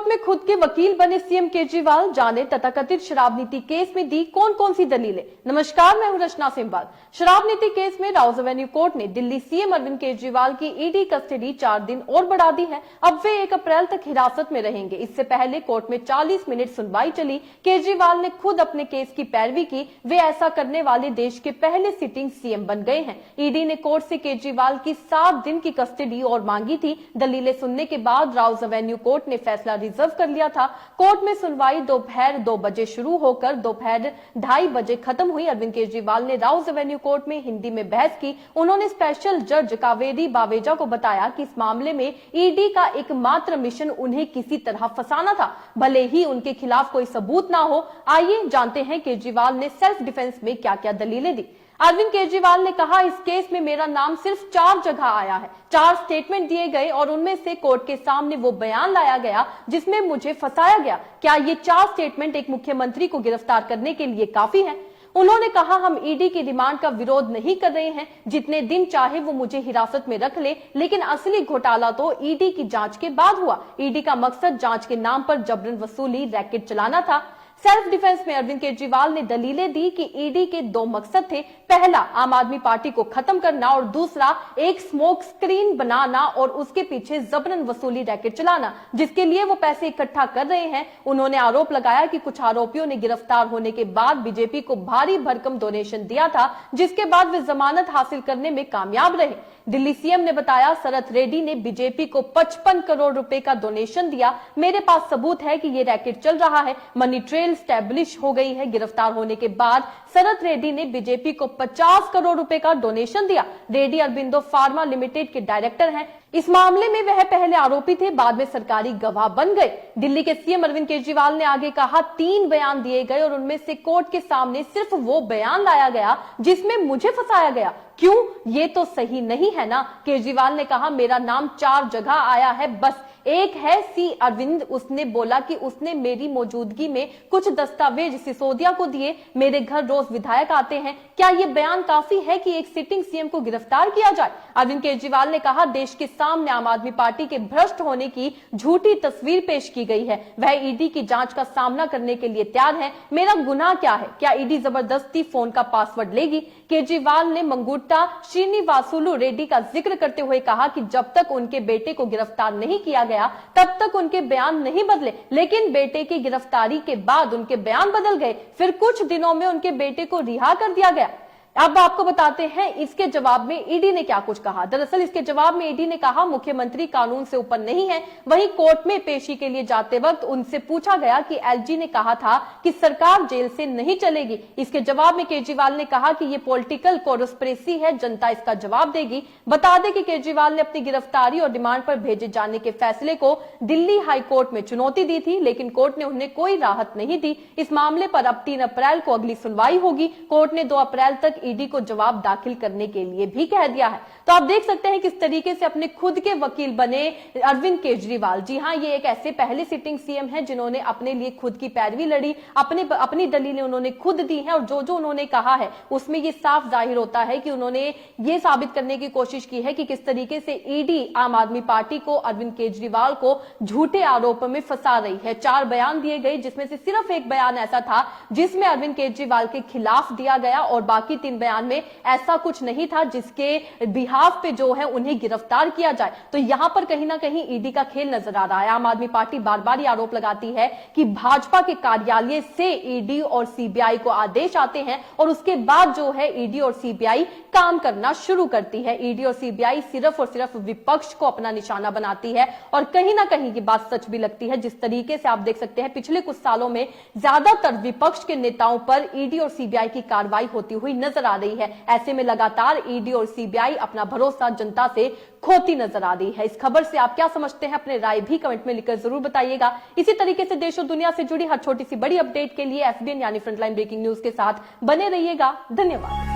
Court में खुद के वकील बने सीएम केजरीवाल, जाने तथाकथित शराब नीति केस में दी कौन कौन सी दलीलें। नमस्कार, मैं हूं रचना सिंबाल। शराब नीति केस में राउज एवेन्यू कोर्ट ने दिल्ली सीएम अरविंद केजरीवाल की ईडी कस्टडी 4 दिन और बढ़ा दी है। अब वे 1 अप्रैल तक हिरासत में रहेंगे। इससे पहले कोर्ट में 40 मिनट सुनवाई चली। केजरीवाल ने खुद अपने केस की पैरवी की। वे ऐसा करने वाले देश के पहले सिटिंग सीएम बन गए हैं। ईडी ने कोर्ट से केजरीवाल की 7 दिन की कस्टडी और मांगी थी। दलीलें सुनने के बाद राउज एवेन्यू कोर्ट ने फैसला रिजर्व कर लिया था। कोर्ट में सुनवाई दोपहर 2 बजे शुरू होकर दोपहर 2:30 बजे खत्म हुई। अरविंद केजरीवाल ने राउज एवेन्यू कोर्ट में हिंदी में बहस की। उन्होंने स्पेशल जज कावेरी बावेजा को बताया कि इस मामले में ईडी का एकमात्र मिशन उन्हें किसी तरह फंसाना था, भले ही उनके खिलाफ कोई सबूत ना हो। आइए जानते हैं केजरीवाल ने सेल्फ डिफेंस में क्या क्या दलीलें दी। अरविंद केजरीवाल ने कहा, इस केस में मेरा नाम सिर्फ 4 जगह आया है। 4 स्टेटमेंट दिए गए और उनमें से कोर्ट के सामने वो बयान लाया गया जिसमें मुझे फंसाया गया। क्या ये 4 स्टेटमेंट एक मुख्यमंत्री को गिरफ्तार करने के लिए काफी है? उन्होंने कहा, हम ईडी की डिमांड का विरोध नहीं कर रहे हैं। जितने दिन चाहे वो मुझे हिरासत में रख ले, लेकिन असली घोटाला तो ईडी की जांच के बाद हुआ। ईडी का मकसद जांच के नाम पर जबरन वसूली रैकेट चलाना था। सेल्फ डिफेंस में अरविंद केजरीवाल ने दलीलें दी कि ईडी के 2 मकसद थे। पहला, आम आदमी पार्टी को खत्म करना और दूसरा, एक स्मोक स्क्रीन बनाना और उसके पीछे जबरन वसूली रैकेट चलाना, जिसके लिए वो पैसे इकट्ठा कर रहे हैं। उन्होंने आरोप लगाया कि कुछ आरोपियों ने गिरफ्तार होने के बाद बीजेपी को भारी भरकम डोनेशन दिया था, जिसके बाद वे जमानत हासिल करने में कामयाब रहे। दिल्ली सीएम ने बताया, शरत रेड्डी ने बीजेपी को 55 करोड़ रुपए का डोनेशन दिया। मेरे पास सबूत है कि ये रैकेट चल रहा है। मनी ट्रेल स्टैब्लिश हो गई है। गिरफ्तार होने के बाद शरत रेड्डी ने बीजेपी को 50 करोड़ रुपए का डोनेशन दिया। रेड्डी अरबिंदो फार्मा लिमिटेड के डायरेक्टर हैं। इस मामले में वह पहले आरोपी थे, बाद में सरकारी गवाह बन गए। दिल्ली के सीएम अरविंद केजरीवाल ने आगे कहा, 3 बयान दिए गए और उनमें से कोर्ट के सामने सिर्फ वो बयान लाया गया जिसमें मुझे फंसाया गया। क्यों? ये तो सही नहीं है ना। केजरीवाल ने कहा, मेरा नाम 4 जगह आया है, बस एक है सी अरविंद। उसने बोला कि उसने मेरी मौजूदगी में कुछ दस्तावेज सिसोदिया को दिए। मेरे घर रोज विधायक आते हैं। क्या ये बयान काफी है कि एक सिटिंग सीएम को गिरफ्तार किया जाए? अरविंद केजरीवाल ने कहा, देश के सामने आम आदमी पार्टी के भ्रष्ट होने की झूठी तस्वीर पेश की गई है। वह ईडी की जांच का सामना करने के लिए तैयार है। मेरा गुनाह क्या है? क्या ईडी जबरदस्ती फोन का पासवर्ड लेगी? केजरीवाल ने मंगुट्टा श्रीनिवासुलु रेड्डी का जिक्र करते हुए कहा कि जब तक उनके बेटे को गिरफ्तार नहीं किया गया तब तक उनके बयान नहीं बदले, लेकिन बेटे की गिरफ्तारी के बाद उनके बयान बदल गए। फिर कुछ दिनों में उनके बेटे को रिहा कर दिया गया। अब आपको बताते हैं इसके जवाब में ईडी ने क्या कुछ कहा। दरअसल इसके जवाब में ईडी ने कहा, मुख्यमंत्री कानून से ऊपर नहीं है। वहीं कोर्ट में पेशी के लिए जाते वक्त उनसे पूछा गया कि एलजी ने कहा था कि सरकार जेल से नहीं चलेगी। इसके जवाब में केजरीवाल ने कहा कि ये पॉलिटिकल कॉन्स्पिरेसी है, जनता इसका जवाब देगी। बता दें कि केजरीवाल ने अपनी गिरफ्तारी और डिमांड पर भेजे जाने के फैसले को दिल्ली हाई कोर्ट में चुनौती दी थी, लेकिन कोर्ट ने उन्हें कोई राहत नहीं दी। इस मामले पर अब 3 अप्रैल को अगली सुनवाई होगी। कोर्ट ने 2 अप्रैल तक ईडी को जवाब दाखिल करने के लिए भी कह दिया है। तो आप देख सकते हैं किस तरीके से अपने खुद के वकील बने अरविंद केजरीवाल। जी हां, ये एक ऐसे पहले सिटिंग सीएम हैं जिन्होंने अपने लिए खुद की पैरवी लड़ी, अपनी दलीलें उन्होंने खुद दी हैं और जो उन्होंने कहा है उसमें ये साफ जाहिर होता है कि उन्होंने ये साबित करने की कोशिश की है कि किस तरीके से ईडी आम आदमी पार्टी को, अरविंद केजरीवाल को झूठे आरोपों में फंसा रही है। 4 बयान दिए गए जिसमें से सिर्फ एक बयान ऐसा था जिसमें अरविंद केजरीवाल के खिलाफ दिया गया और बाकी 3 बयान में ऐसा कुछ नहीं था जिसके बिहाफ पे जो है उन्हें गिरफ्तार किया जाए। तो यहां पर कहीं ना कहीं ईडी का खेल नजर आ रहा है। आम आदमी पार्टी बार बार ये आरोप लगाती है कि भाजपा के कार्यालय से ईडी और सीबीआई को आदेश आते हैं और उसके बाद जो है ईडी और सीबीआई काम करना शुरू करती है। ईडी और सीबीआई सिर्फ और सिर्फ विपक्ष को अपना निशाना बनाती है और कहीं ना कहीं ये बात सच भी लगती है। जिस तरीके से आप देख सकते हैं पिछले कुछ सालों में ज्यादातर विपक्ष के नेताओं पर ईडी और सीबीआई की कार्रवाई होती हुई नजर आ रही है। ऐसे में लगातार ईडी और सीबीआई अपना भरोसा जनता से खोती नजर आ रही है। इस खबर से आप क्या समझते हैं? अपने राय भी कमेंट में लिखकर जरूर बताइएगा। इसी तरीके से देश और दुनिया से जुड़ी हर छोटी सी बड़ी अपडेट के लिए एफबीएन यानी फ्रंटलाइन ब्रेकिंग न्यूज के साथ बने रहिएगा। धन्यवाद।